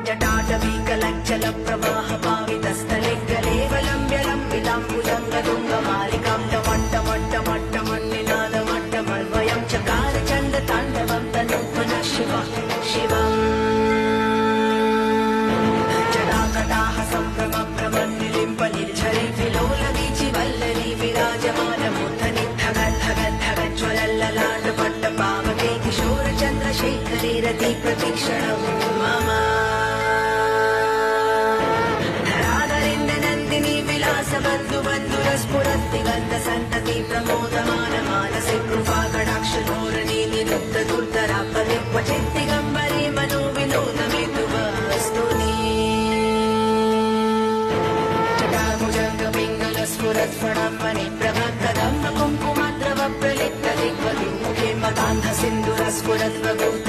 जटाटवीकलज्जलप्रवाहपावितस्थले गलेवलम्ब्य लम्बिताम्बुजङ्गदुङ्गमालिकां टमट्टमट्टमट्टमन्निनादमट्टमन्वयं चकार चण्डताण्डवं तनोत्मनः शिवम् जटाकटाः सम्भ्रमभ्रमन्निलिम्पनिर्झरि विलोलवीचि वल्लरी विराजमानमूर्धनि धगद्धगज्ज्वलल्ललाटपट्टपावके किशोरचन्द्रशेखरे रति प्रतीक्षणं मम बन्धुबन्धुरस्फुरद्दिगन्धसन्तति प्रमोदमानमानसे कृपाकटाक्षधोरणी निरुद्धदुर्धरापदे क्वचिद्दिगम्बरे मनोविनोदमेतुवस्तुनि जटाभुजङ्गपिङ्गलस्फुरत्फणम्मणि प्रभक्कदम्ब कुङ्कुमद्रवप्रलिप्तदिग्वलिमुखे मदान्धसिन्दुरस्फुरद्वगौत